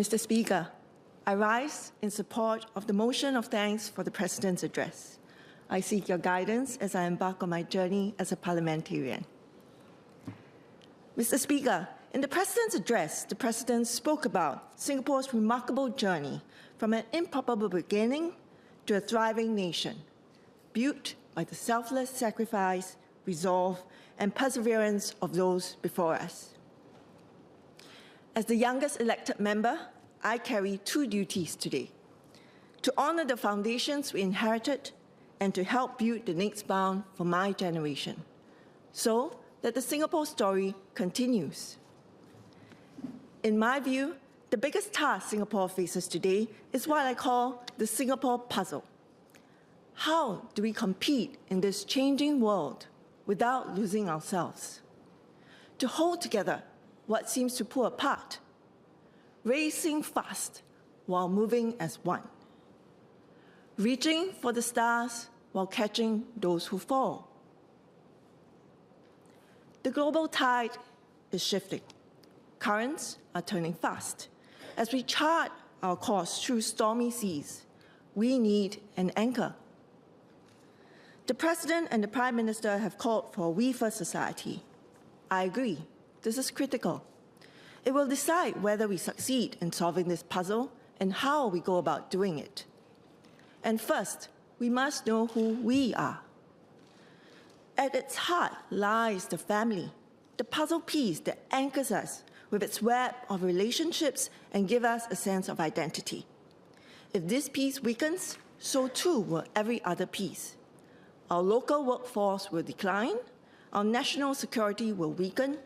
Mr. Speaker, I rise in support of the motion of thanks for the President's address. I seek your guidance as I embark on my journey as a parliamentarian. Mr. Speaker, in the President's address, the President spoke about Singapore's remarkable journey from an improbable beginning to a thriving nation, built by the selfless sacrifice, resolve, and perseverance of those before us. As the youngest elected member, I carry two duties today: to honor the foundations we inherited and to help build the next bound for my generation, so that the Singapore story continues. In my view, the biggest task Singapore faces today is what I call the Singapore puzzle. How do we compete in this changing world without losing ourselves? To hold together what seems to pull apart, racing fast while moving as one, reaching for the stars while catching those who fall. The global tide is shifting. Currents are turning fast. As we chart our course through stormy seas, we need an anchor. The President and the Prime Minister have called for a We First society. I agree, this is critical. It will decide whether we succeed in solving this puzzle and how we go about doing it. And first, we must know who we are. At its heart lies the family, the puzzle piece that anchors us with its web of relationships and gives us a sense of identity. If this piece weakens, so too will every other piece. Our local workforce will decline, our national security will weaken,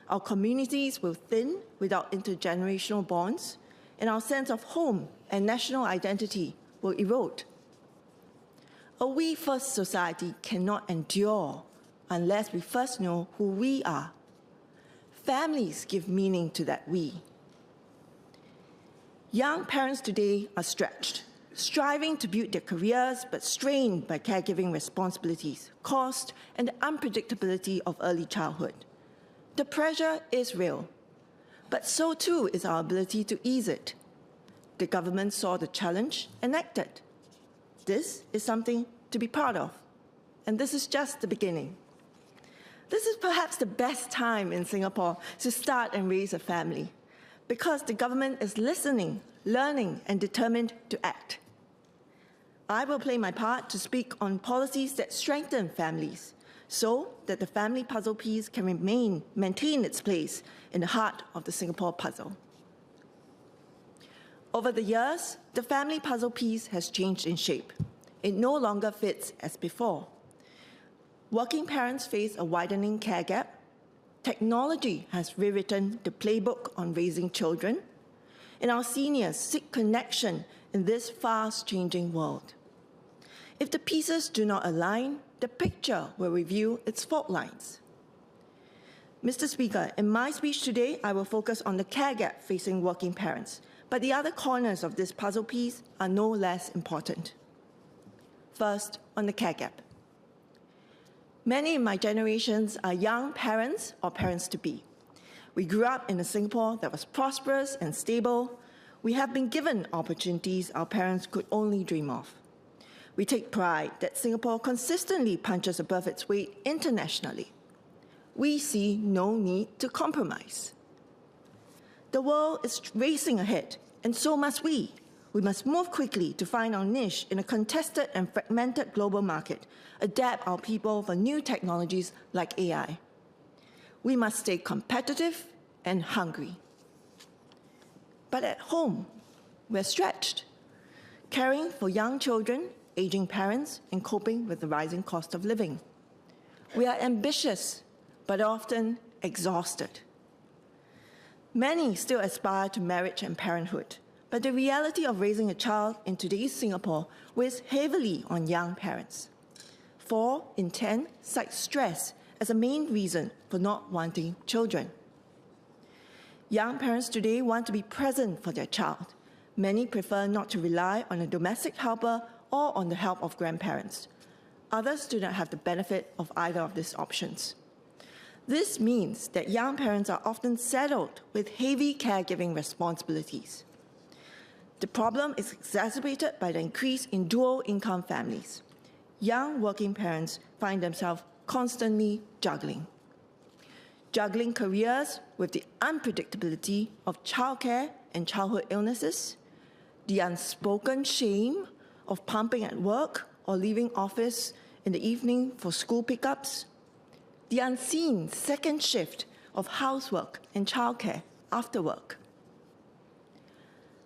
our communities will thin without intergenerational bonds, and our sense of home and national identity will erode. A We First society cannot endure unless we first know who we are. Families give meaning to that we. Young parents today are stretched, striving to build their careers but strained by caregiving responsibilities, cost, and the unpredictability of early childhood. The pressure is real, but so too is our ability to ease it. The government saw the challenge and acted. This is something to be proud of, and this is just the beginning. This is perhaps the best time in Singapore to start and raise a family, because the government is listening, learning, and determined to act. I will play my part to speak on policies that strengthen families, so that the family puzzle piece can maintain its place in the heart of the Singapore puzzle. Over the years, the family puzzle piece has changed in shape. It no longer fits as before. Working parents face a widening care gap. Technology has rewritten the playbook on raising children, and our seniors seek connection in this fast-changing world. If the pieces do not align, the picture will reveal its fault lines. Mr. Speaker, in my speech today, I will focus on the care gap facing working parents, but the other corners of this puzzle piece are no less important. First, on the care gap. Many in my generations are young parents or parents-to-be. We grew up in a Singapore that was prosperous and stable. We have been given opportunities our parents could only dream of. We take pride that Singapore consistently punches above its weight internationally. We see no need to compromise. The world is racing ahead, and so must we. We must move quickly to find our niche in a contested and fragmented global market, adapt our people for new technologies like AI. We must stay competitive and hungry. But at home, we're stretched, caring for young children, aging parents, and coping with the rising cost of living. We are ambitious, but often exhausted. Many still aspire to marriage and parenthood, but the reality of raising a child in today's Singapore weighs heavily on young parents. 4 in 10 cite stress as a main reason for not wanting children. Young parents today want to be present for their child. Many prefer not to rely on a domestic helper or on the help of grandparents. Others do not have the benefit of either of these options. This means that young parents are often saddled with heavy caregiving responsibilities. The problem is exacerbated by the increase in dual-income families. Young working parents find themselves constantly juggling careers with the unpredictability of childcare and childhood illnesses, the unspoken shame of pumping at work or leaving office in the evening for school pickups, the unseen second shift of housework and childcare after work.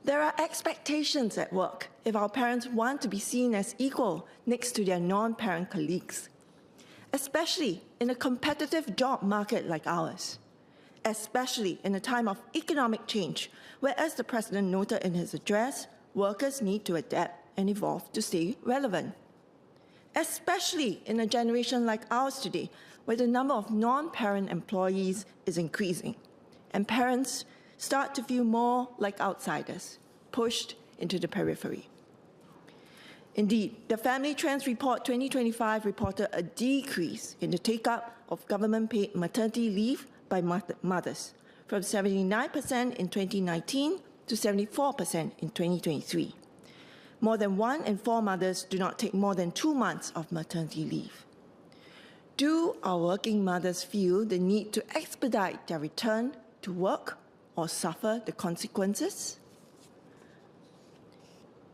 There are expectations at work if our parents want to be seen as equal next to their non-parent colleagues, especially in a competitive job market like ours, especially in a time of economic change, where, as the President noted in his address, workers need to adapt and evolve to stay relevant. Especially in a generation like ours today, where the number of non-parent employees is increasing, and parents start to feel more like outsiders, pushed into the periphery. Indeed, the Family Trends Report 2025 reported a decrease in the take-up of government-paid maternity leave by mothers, from 79% in 2019 to 74% in 2023. More than 1 in 4 mothers do not take more than 2 months of maternity leave. Do our working mothers feel the need to expedite their return to work or suffer the consequences?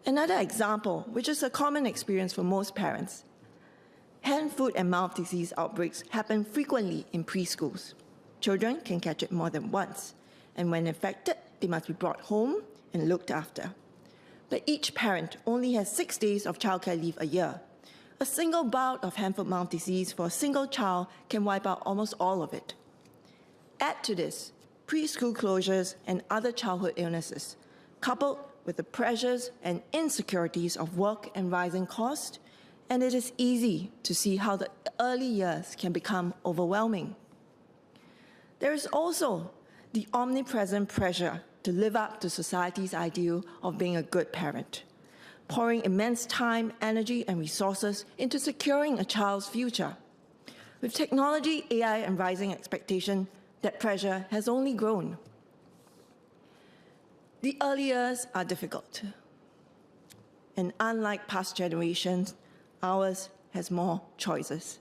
Another example, which is a common experience for most parents, hand, foot, and mouth disease outbreaks happen frequently in preschools. Children can catch it more than once, and when infected, they must be brought home and looked after. But each parent only has 6 days of childcare leave a year. A single bout of hand, foot, mouth disease for a single child can wipe out almost all of it. Add to this preschool closures and other childhood illnesses, coupled with the pressures and insecurities of work and rising costs, and it is easy to see how the early years can become overwhelming. There is also the omnipresent pressure to live up to society's ideal of being a good parent, pouring immense time, energy, and resources into securing a child's future. With technology, AI, and rising expectation, that pressure has only grown. The early years are difficult, and unlike past generations, ours has more choices.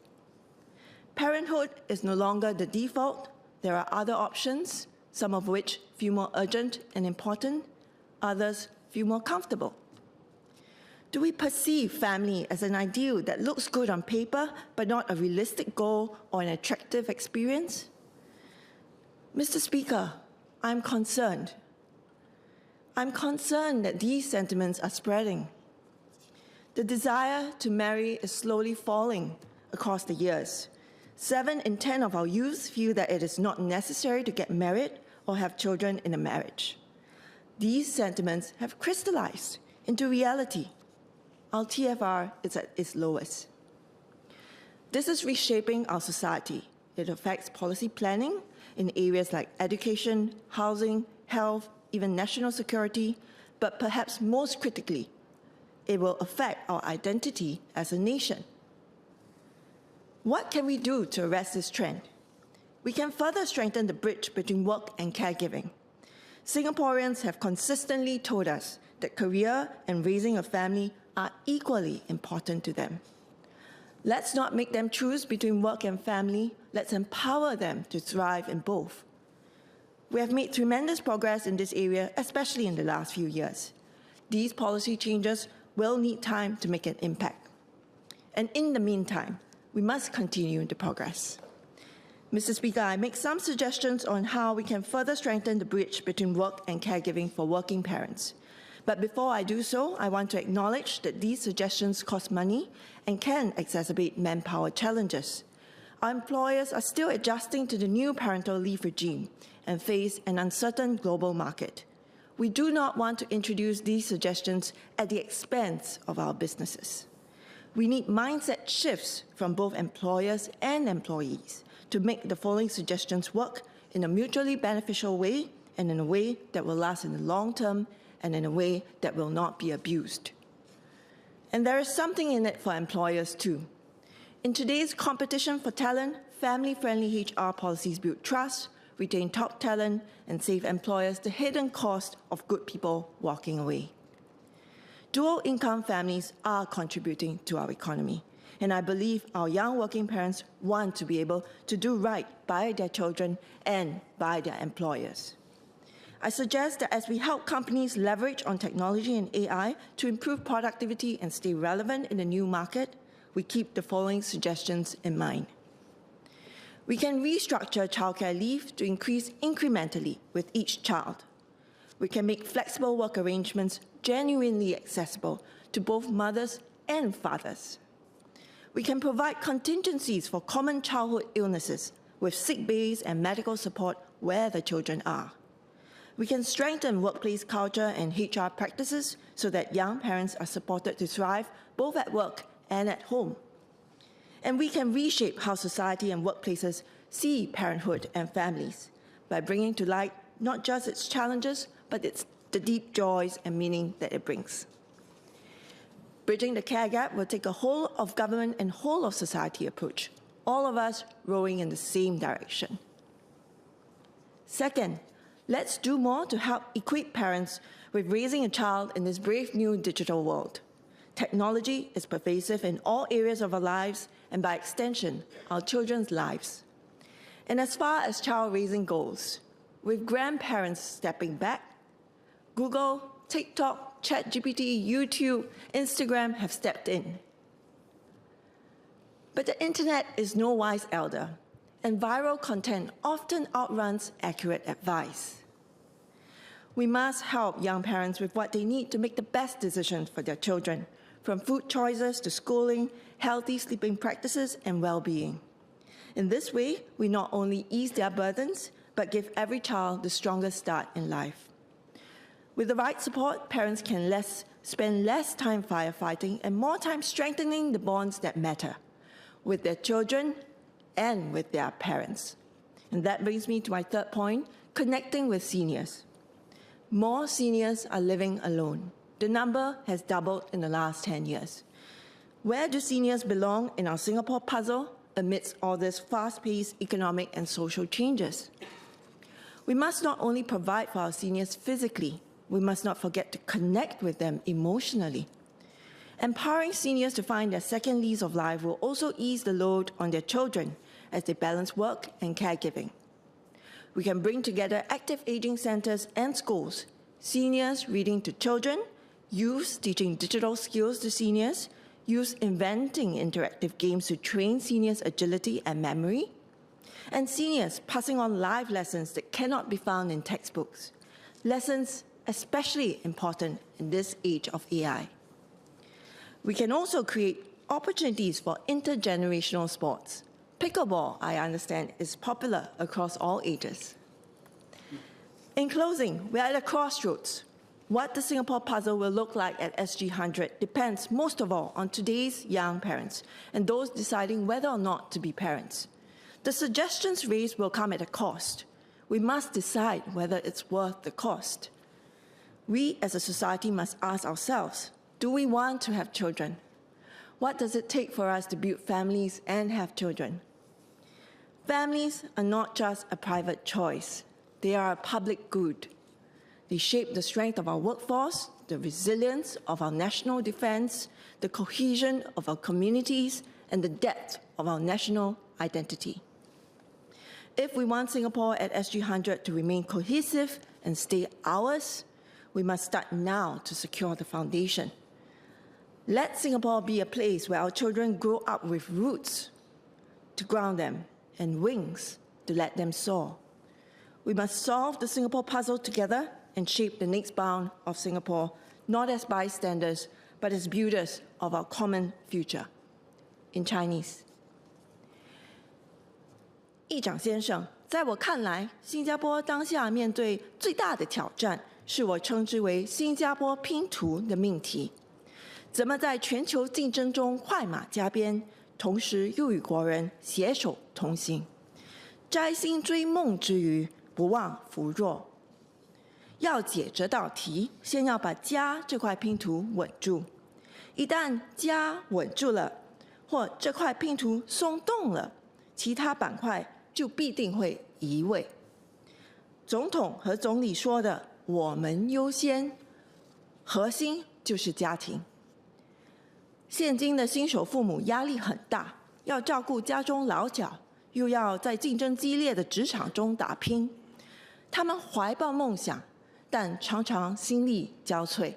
Parenthood is no longer the default. There are other options, some of which feel more urgent and important, others feel more comfortable. Do we perceive family as an ideal that looks good on paper, but not a realistic goal or an attractive experience? Mr. Speaker, I'm concerned. I'm concerned that these sentiments are spreading. The desire to marry is slowly falling across the years. 7 in 10 of our youth feel that it is not necessary to get married or have children in a marriage. These sentiments have crystallized into reality. Our TFR is at its lowest. This is reshaping our society. It affects policy planning in areas like education, housing, health, even national security, but perhaps most critically, it will affect our identity as a nation. What can we do to arrest this trend? We can further strengthen the bridge between work and caregiving. Singaporeans have consistently told us that career and raising a family are equally important to them. Let's not make them choose between work and family. Let's empower them to thrive in both. We have made tremendous progress in this area, especially in the last few years. These policy changes will need time to make an impact. And in the meantime, we must continue the progress. Mr. Speaker, I make some suggestions on how we can further strengthen the bridge between work and caregiving for working parents. But before I do so, I want to acknowledge that these suggestions cost money and can exacerbate manpower challenges. Our employers are still adjusting to the new parental leave regime and face an uncertain global market. We do not want to introduce these suggestions at the expense of our businesses. We need mindset shifts from both employers and employees to make the following suggestions work in a mutually beneficial way and in a way that will last in the long term and in a way that will not be abused. And there is something in it for employers too. In today's competition for talent, family-friendly HR policies build trust, retain top talent, and save employers the hidden cost of good people walking away. Dual-income families are contributing to our economy, and I believe our young working parents want to be able to do right by their children and by their employers. I suggest that as we help companies leverage on technology and AI to improve productivity and stay relevant in the new market, we keep the following suggestions in mind. We can restructure childcare leave to increase incrementally with each child. We can make flexible work arrangements genuinely accessible to both mothers and fathers. We can provide contingencies for common childhood illnesses with sick bays and medical support where the children are. We can strengthen workplace culture and HR practices so that young parents are supported to thrive both at work and at home. And we can reshape how society and workplaces see parenthood and families by bringing to light not just its challenges, but the deep joys and meaning that it brings. Bridging the care gap will take a whole of government and whole of society approach, all of us rowing in the same direction. Second, let's do more to help equip parents with raising a child in this brave new digital world. Technology is pervasive in all areas of our lives and by extension, our children's lives. And as far as child raising goes, with grandparents stepping back, Google, TikTok, ChatGPT, YouTube, Instagram have stepped in. But the internet is no wise elder, and viral content often outruns accurate advice. We must help young parents with what they need to make the best decisions for their children, from food choices to schooling, healthy sleeping practices, and well-being. In this way, we not only ease their burdens, but give every child the strongest start in life. With the right support, parents can spend less time firefighting and more time strengthening the bonds that matter with their children and with their parents. And that brings me to my third point, connecting with seniors. More seniors are living alone. The number has doubled in the last 10 years. Where do seniors belong in our Singapore puzzle amidst all this fast-paced economic and social changes? We must not only provide for our seniors physically, we must not forget to connect with them emotionally. Empowering seniors to find their second lease of life will also ease the load on their children as they balance work and caregiving. We can bring together active aging centers and schools, seniors reading to children, youths teaching digital skills to seniors, youths inventing interactive games to train seniors' agility and memory, and seniors passing on life lessons that cannot be found in textbooks, lessons especially important in this age of AI. We can also create opportunities for intergenerational sports. Pickleball, I understand, is popular across all ages. In closing, we're at a crossroads. What the Singapore puzzle will look like at SG100 depends most of all on today's young parents and those deciding whether or not to be parents. The suggestions raised will come at a cost. We must decide whether it's worth the cost. We as a society must ask ourselves, do we want to have children? What does it take for us to build families and have children? Families are not just a private choice. They are a public good. They shape the strength of our workforce, the resilience of our national defense, the cohesion of our communities, and the depth of our national identity. If we want Singapore at SG100 to remain cohesive and stay ours, we must start now to secure the foundation. Let Singapore be a place where our children grow up with roots to ground them and wings to let them soar. We must solve the Singapore puzzle together and shape the next bound of Singapore, not as bystanders, but as builders of our common future. In Chinese. 议长先生，在我看来，新加坡当下面对最大的挑战，是我称之为新加坡拼图的命题。怎么在全球竞争中快马加鞭，同时又与国人携手同行？摘星追梦之余，不忘扶弱。要解这道题，先要把家这块拼图稳住。一旦家稳住了，或这块拼图松动了，其他板块就必定会移位。总统和总理说的"我们优先"，核心就是家庭。现今的新手父母压力很大，要照顾家中老小，又要在竞争激烈的职场中打拼。他们怀抱梦想，但常常心力交瘁。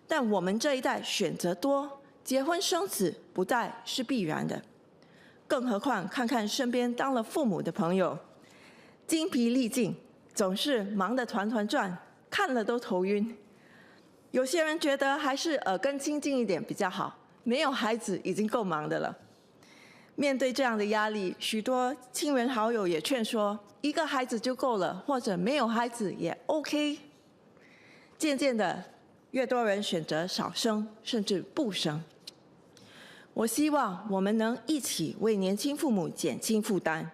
但我们这一代选择多，结婚生子不再是必然的。更何况看看身边当了父母的朋友，精疲力尽，总是忙得团团转，看了都头晕。有些人觉得还是耳根清净一点比较好，没有孩子已经够忙的了。面对这样的压力，许多亲人好友也劝说，一个孩子就够了，或者没有孩子也 OK。渐渐的，越多人选择少生，甚至不生。我希望我们能一起为年轻父母减轻负担。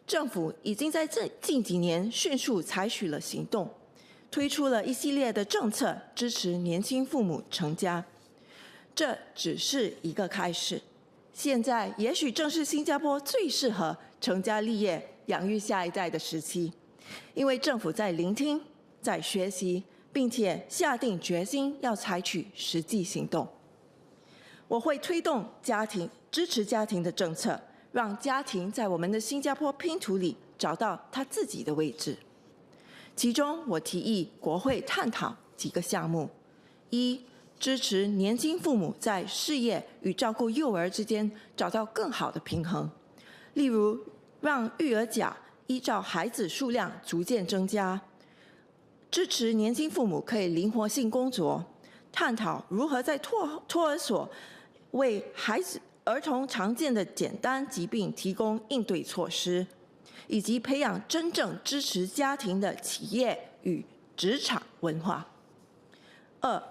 政府已经在近几年迅速采取了行动，推出了一系列的政策，支持年轻父母成家。这只是一个开始。现在也许正是新加坡最适合成家立业、养育下一代的时期，因为政府在聆听、在学习，并且下定决心要采取实际行动。我会推动支持家庭的政策，让家庭在我们的新加坡拼图里找到他自己的位置。其中，我提议国会探讨几个项目：一、支持年轻父母在事业与照顾幼儿之间找到更好的平衡，例如让育儿假依照孩子数量逐渐增加；支持年轻父母可以灵活性工作，探讨如何在托儿所为儿童常见的简单疾病提供应对措施，以及培养真正支持家庭的企业与职场文化。二、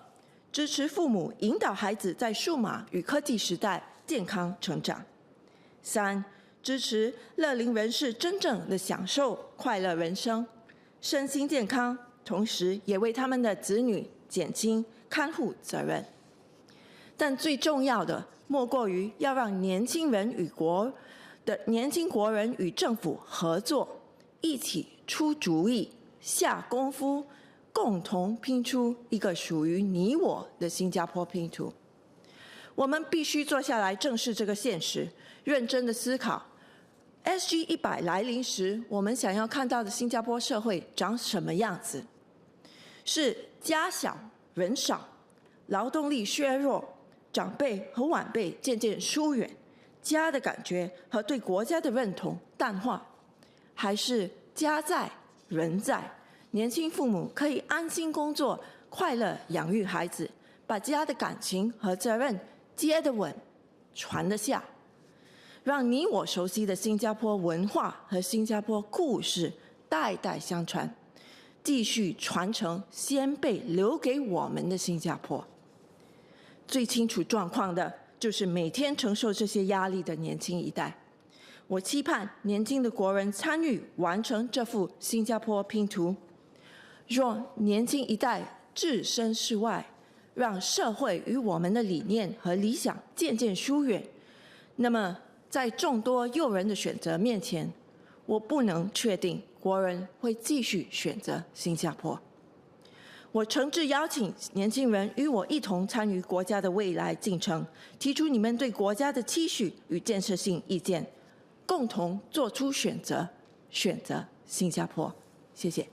支持父母引导孩子在数码与科技时代健康成长。三、支持乐龄人士真正的享受快乐人生，身心健康，同时也为他们的子女减轻看护责任。但最重要的，莫过于要让年轻国人与政府合作，一起出主意、下功夫，共同拼出一个属于你我的新加坡拼图。我们必须坐下来正视这个现实，认真的思考 SG100 来临时，我们想要看到的新加坡社会长什么样子？是家小人少，劳动力削弱，长辈和晚辈渐渐疏远，家的感觉和对国家的认同淡化，还是家在人在，年轻父母可以安心工作，快乐养育孩子，把家的感情和责任接得稳，传得下，让你我熟悉的新加坡文化和新加坡故事代代相传，继续传承先辈留给我们的新加坡。最清楚状况的就是每天承受这些压力的年轻一代。我期盼年轻的国人参与完成这幅新加坡拼图。若年轻一代置身事外，让社会与我们的理念和理想渐渐疏远，那么在众多诱人的选择面前，我不能确定国人会继续选择新加坡。我诚挚邀请年轻人与我一同参与国家的未来进程，提出你们对国家的期许与建设性意见，共同做出选择，选择新加坡。谢谢。